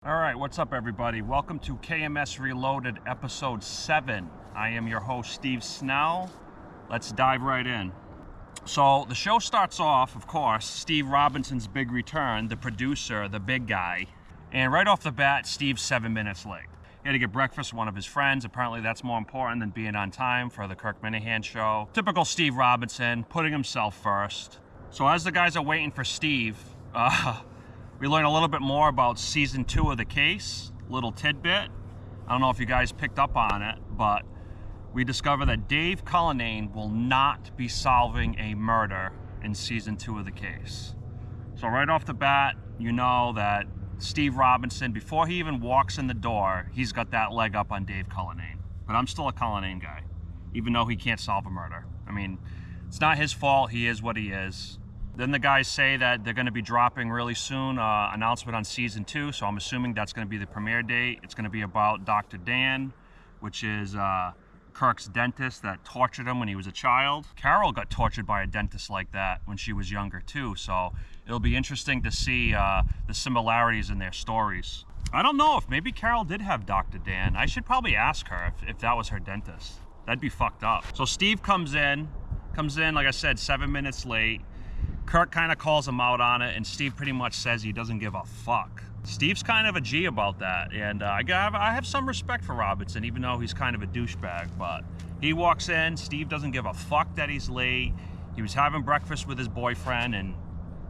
All right, what's up, everybody? Welcome to KMS Reloaded, episode 7. I am your host, Steve Snell. Let's dive right in. So the show starts off, of course, Steve Robertson's big return, the producer, the big guy. And right off the bat, Steve's 7 minutes late. He had to get breakfast with one of his friends. Apparently that's more important than being on time for the Kirk Minahan show. Typical Steve Robertson, putting himself first. So as the guys are waiting for Steve, we learn a little bit more about season 2 of the case, little tidbit. I don't know if you guys picked up on it, but we discover that Dave Cullinane will not be solving a murder in season 2 of the case. So right off the bat, you know that Steve Robertson, before he even walks in the door, he's got that leg up on Dave Cullinane. But I'm still a Cullinane guy, even though he can't solve a murder. I mean, it's not his fault, he is what he is. Then the guys say that they're going to be dropping really soon announcement on season 2, so I'm assuming that's going to be the premiere date. It's going to be about Dr. Dan, which is Kirk's dentist that tortured him when he was a child. Carol got tortured by a dentist like that when she was younger too, so it'll be interesting to see the similarities in their stories. I don't know if maybe Carol did have Dr. Dan. I should probably ask her if that was her dentist. That'd be fucked up. So Steve comes in, like I said, 7 minutes late. Kirk kind of calls him out on it, and Steve pretty much says he doesn't give a fuck. Steve's kind of a G about that, and I have some respect for Robertson, even though he's kind of a douchebag. But he walks in, Steve doesn't give a fuck that he's late. He was having breakfast with his boyfriend, and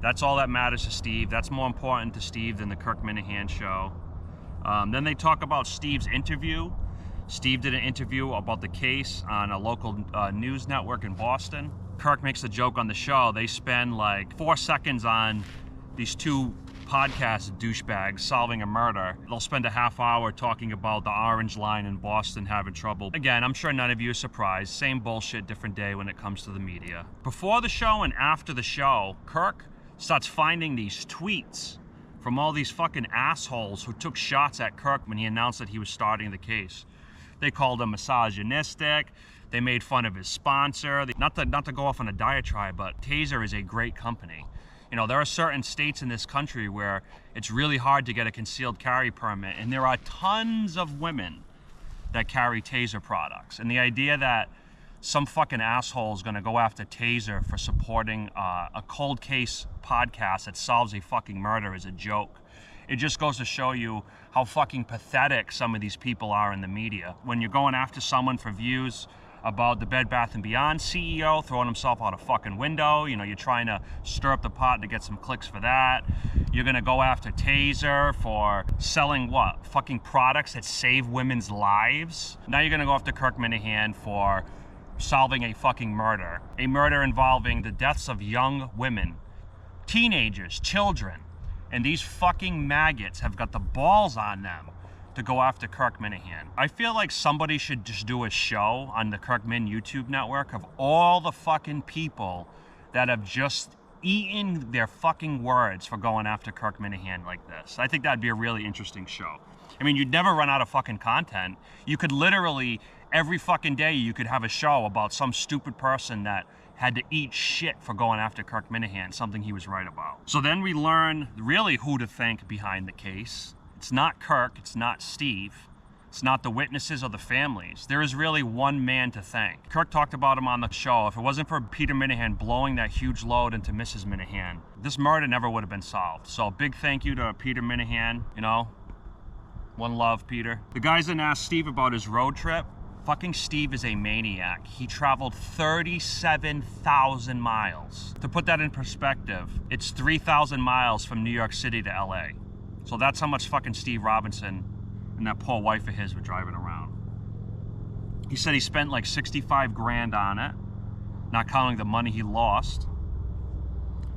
that's all that matters to Steve. That's more important to Steve than the Kirk Minahan show. Then they talk about Steve's interview. Steve did an interview about the case on a local news network in Boston. Kirk makes a joke on the show. They spend like 4 seconds on these two podcast douchebags solving a murder. They'll spend a half hour talking about the Orange Line in Boston having trouble. Again, I'm sure none of you are surprised. Same bullshit, different day when it comes to the media. Before the show and after the show, Kirk starts finding these tweets from all these fucking assholes who took shots at Kirk when he announced that he was starting the case. They called him misogynistic. They made fun of his sponsor. Not to go off on a diatribe, but Taser is a great company. You know, there are certain states in this country where it's really hard to get a concealed carry permit, and there are tons of women that carry Taser products. And the idea that some fucking asshole is gonna go after Taser for supporting a cold case podcast that solves a fucking murder is a joke. It just goes to show you how fucking pathetic some of these people are in the media. When you're going after someone for views about the Bed Bath & Beyond CEO throwing himself out a fucking window, you know, you're trying to stir up the pot to get some clicks for that. You're gonna go after Taser for selling what? Fucking products that save women's lives? Now you're gonna go after Kirk Minahan for solving a fucking murder. A murder involving the deaths of young women, teenagers, children. And these fucking maggots have got the balls on them to go after Kirk Minahan. I feel like somebody should just do a show on the Kirk Min YouTube network of all the fucking people that have just eaten their fucking words for going after Kirk Minahan like this. I think that'd be a really interesting show. I mean, you'd never run out of fucking content. You could literally, every fucking day, you could have a show about some stupid person that had to eat shit for going after Kirk Minahan, something he was right about. So then we learn really who to thank behind the case. It's not Kirk, it's not Steve, it's not the witnesses or the families. There is really one man to thank. Kirk talked about him on the show. If it wasn't for Peter Minahan blowing that huge load into Mrs. Minahan, this murder never would have been solved. So big thank you to Peter Minahan, you know, one love, Peter. The guys then asked Steve about his road trip. Fucking Steve is a maniac. He traveled 37,000 miles. To put that in perspective, it's 3,000 miles from New York City to LA. So that's how much fucking Steve Robertson and that poor wife of his were driving around. He said he spent like 65 grand on it, not counting the money he lost.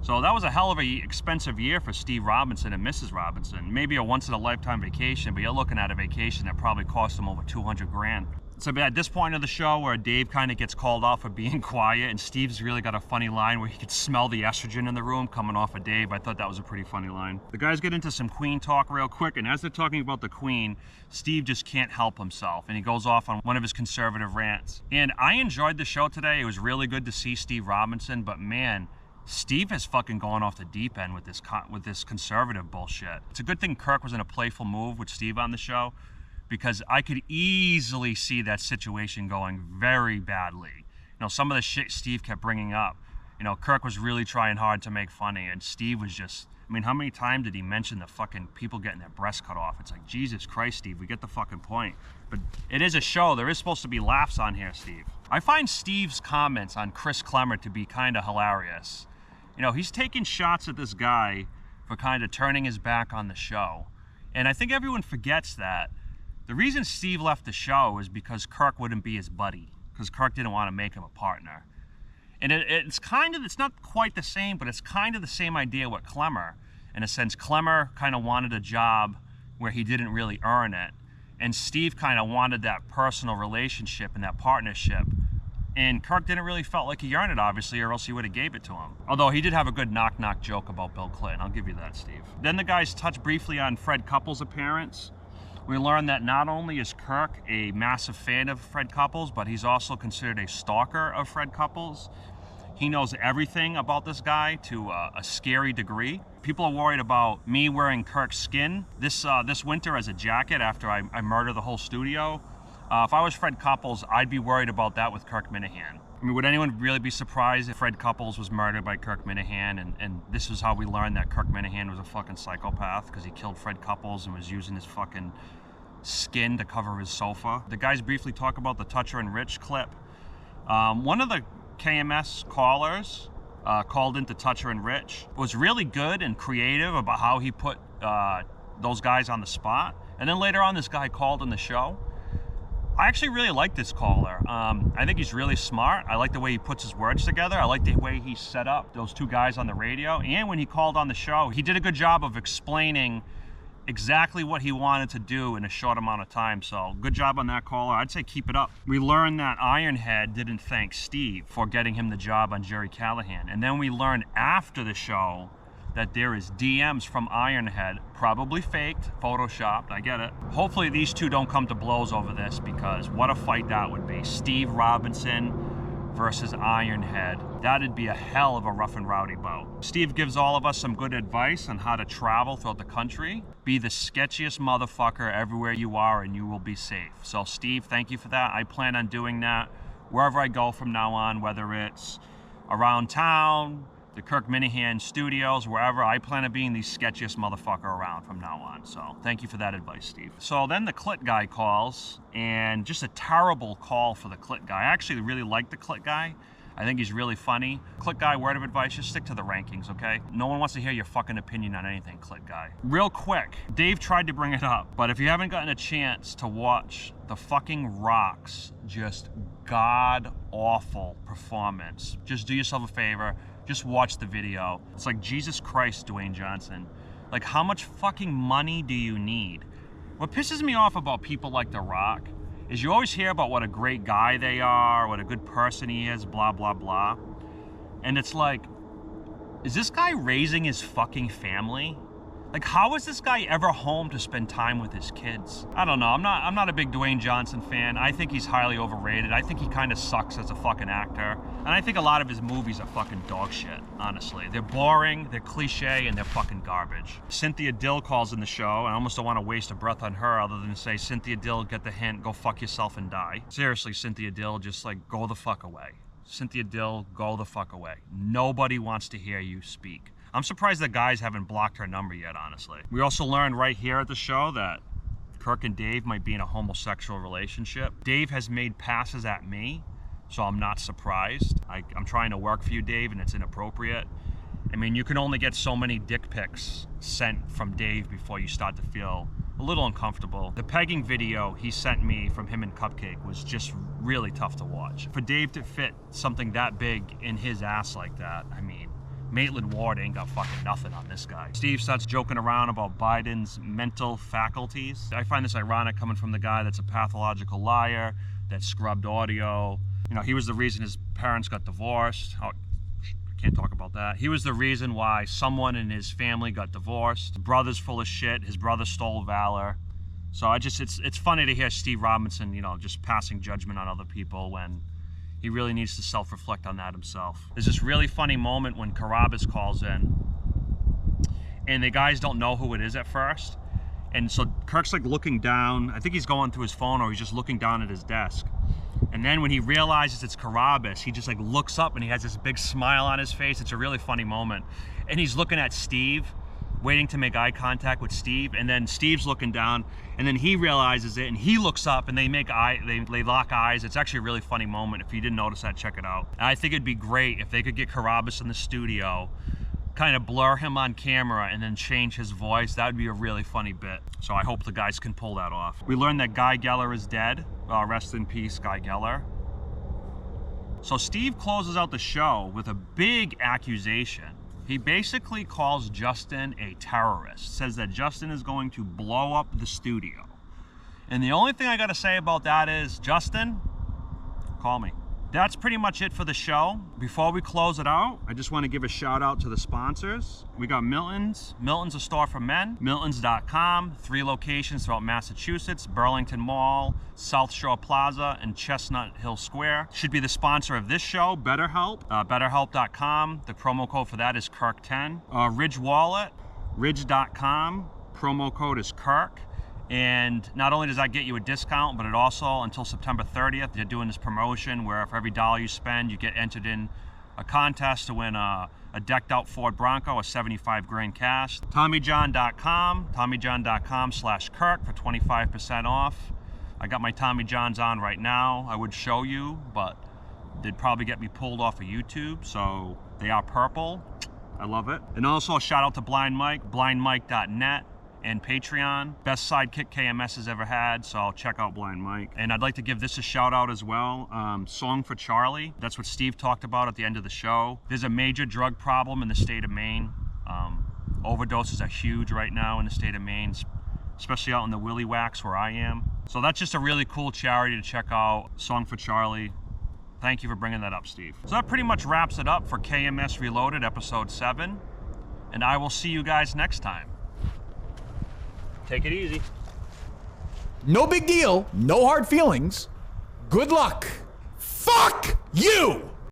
So that was a hell of a expensive year for Steve Robertson and Mrs. Robertson. Maybe a once-in-a-lifetime vacation, but you're looking at a vacation that probably cost them over 200 grand. So at this point of the show where Dave kind of gets called off for being quiet, and Steve's really got a funny line where he could smell the estrogen in the room coming off of Dave. I thought that was a pretty funny line. The guys get into some Queen talk real quick, and as they're talking about the Queen, Steve just can't help himself, and he goes off on one of his conservative rants. And I enjoyed the show today. It was really good to see Steve Robertson, but man, Steve has fucking gone off the deep end with this conservative bullshit. It's a good thing Kirk was in a playful move with Steve on the show, because I could easily see that situation going very badly. You know, some of the shit Steve kept bringing up, you know, Kirk was really trying hard to make funny, and Steve was just, I mean, how many times did he mention the fucking people getting their breasts cut off? It's like, Jesus Christ, Steve, we get the fucking point. But it is a show. There is supposed to be laughs on here, Steve. I find Steve's comments on Chris Klemmer to be kind of hilarious. You know, he's taking shots at this guy for kind of turning his back on the show. And I think everyone forgets that the reason Steve left the show is because Kirk wouldn't be his buddy, because Kirk didn't want to make him a partner. And it's not quite the same, but it's kind of the same idea with Klemmer. In a sense, Klemmer kind of wanted a job where he didn't really earn it. And Steve kind of wanted that personal relationship and that partnership. And Kirk didn't really felt like he earned it, obviously, or else he would have gave it to him. Although he did have a good knock-knock joke about Bill Clinton. I'll give you that, Steve. Then the guys touched briefly on Fred Couples' appearance. We learned that not only is Kirk a massive fan of Fred Couples, but he's also considered a stalker of Fred Couples. He knows everything about this guy to a scary degree. People are worried about me wearing Kirk's skin this winter as a jacket after I murder the whole studio. If I was Fred Couples, I'd be worried about that with Kirk Minahan. I mean, would anyone really be surprised if Fred Couples was murdered by Kirk Minahan and this is how we learned that Kirk Minahan was a fucking psychopath because he killed Fred Couples and was using his fucking skin to cover his sofa? The guys briefly talk about the Toucher and Rich clip. One of the KMS callers called into Toucher and Rich was really good and creative about how he put those guys on the spot. And then later on, this guy called in the show. I actually really like this caller. I think he's really smart. I like the way he puts his words together. I like the way he set up those two guys on the radio. And when he called on the show, he did a good job of explaining exactly what he wanted to do in a short amount of time. So good job on that caller. I'd say keep it up. We learned that Ironhead didn't thank Steve for getting him the job on Jerry Callahan. And then we learned after the show that there is DMs from Ironhead, probably faked, photoshopped, I get it. Hopefully these two don't come to blows over this, because what a fight that would be. Steve Robertson versus Ironhead. That'd be a hell of a rough and rowdy bout. Steve gives all of us some good advice on how to travel throughout the country. Be the sketchiest motherfucker everywhere you are and you will be safe. So Steve, thank you for that. I plan on doing that wherever I go from now on, whether it's around town, the Kirk Minahan studios, wherever. I plan on being the sketchiest motherfucker around from now on. So thank you for that advice, Steve. So then the Clit guy calls, and just a terrible call for the Clit guy. I actually really like the Clit guy. I think he's really funny. Clit guy, word of advice, just stick to the rankings, okay? No one wants to hear your fucking opinion on anything, Clit guy. Real quick, Dave tried to bring it up, but if you haven't gotten a chance to watch the fucking Rock's just god-awful performance, just do yourself a favor. Just watch the video. It's like, Jesus Christ, Dwayne Johnson. Like, how much fucking money do you need? What pisses me off about people like The Rock is you always hear about what a great guy they are, what a good person he is, blah, blah, blah. And it's like, is this guy raising his fucking family? Like, how is this guy ever home to spend time with his kids? I don't know. I'm not a big Dwayne Johnson fan. I think he's highly overrated. I think he kind of sucks as a fucking actor. And I think a lot of his movies are fucking dog shit, honestly. They're boring, they're cliche, and they're fucking garbage. Cynthia Dill calls in the show, and I almost don't want to waste a breath on her other than to say, Cynthia Dill, get the hint, go fuck yourself and die. Seriously, Cynthia Dill, just like, go the fuck away. Cynthia Dill, go the fuck away. Nobody wants to hear you speak. I'm surprised the guys haven't blocked her number yet, honestly. We also learned right here at the show that Kirk and Dave might be in a homosexual relationship. Dave has made passes at me, so I'm not surprised. I'm trying to work for you, Dave, and it's inappropriate. I mean, you can only get so many dick pics sent from Dave before you start to feel a little uncomfortable. The pegging video he sent me from him and Cupcake was just really tough to watch. For Dave to fit something that big in his ass like that, I mean, Maitland Ward ain't got fucking nothing on this guy. Steve starts joking around about Biden's mental faculties. I find this ironic coming from the guy that's a pathological liar, that scrubbed audio. You know, he was the reason his parents got divorced. Oh, I can't talk about that. He was the reason why someone in his family got divorced. The brother's full of shit. His brother stole valor. So it's funny to hear Steve Robinson, you know, just passing judgment on other people when He really needs to self-reflect on that himself. There's this really funny moment when Carabas calls in, and the guys don't know who it is at first. And so Kirk's like looking down. I think he's going through his phone, or he's just looking down at his desk. And then when he realizes it's Carabas, he just like looks up and he has this big smile on his face. It's a really funny moment. And he's looking at Steve, waiting to make eye contact with Steve. And then Steve's looking down, and then he realizes it, and he looks up, and they lock eyes. It's actually a really funny moment. If you didn't notice that, check it out. And I think it'd be great if they could get Carabas in the studio, kind of blur him on camera, and then change his voice. That would be a really funny bit. So I hope the guys can pull that off. We learned that Guy Geller is dead. Rest in peace, Guy Geller. So Steve closes out the show with a big accusation. He basically calls Justin a terrorist, says that Justin is going to blow up the studio. And the only thing I gotta say about that is, Justin, call me. That's pretty much it for the show. Before we close it out, I just want to give a shout out to the sponsors. We got Milton's. Milton's a store for men. Miltons.com, 3 locations throughout Massachusetts, Burlington Mall, South Shore Plaza, and Chestnut Hill Square. Should be the sponsor of this show, BetterHelp. BetterHelp.com, the promo code for that is Kirk10. Ridge Wallet, Ridge.com, promo code is Kirk. And not only does that get you a discount, but it also, until September 30th, they're doing this promotion where for every $1 you spend, you get entered in a contest to win a decked out Ford Bronco, a 75 grand cash. TommyJohn.com, TommyJohn.com/Kirk for 25% off. I got my Tommy Johns on right now. I would show you, but they'd probably get me pulled off of YouTube, so they are purple. I love it. And also a shout out to Blind Mike, blindmike.net. And Patreon. Best sidekick KMS has ever had, so check out Blind Mike. And I'd like to give this a shout out as well. Song for Charlie. That's what Steve talked about at the end of the show. There's a major drug problem in the state of Maine. Overdoses are huge right now in the state of Maine, especially out in the Willy Wax where I am. So that's just a really cool charity to check out. Song for Charlie. Thank you for bringing that up, Steve. So that pretty much wraps it up for KMS Reloaded episode 7. And I will see you guys next time. Take it easy. No big deal. No hard feelings. Good luck. Fuck you!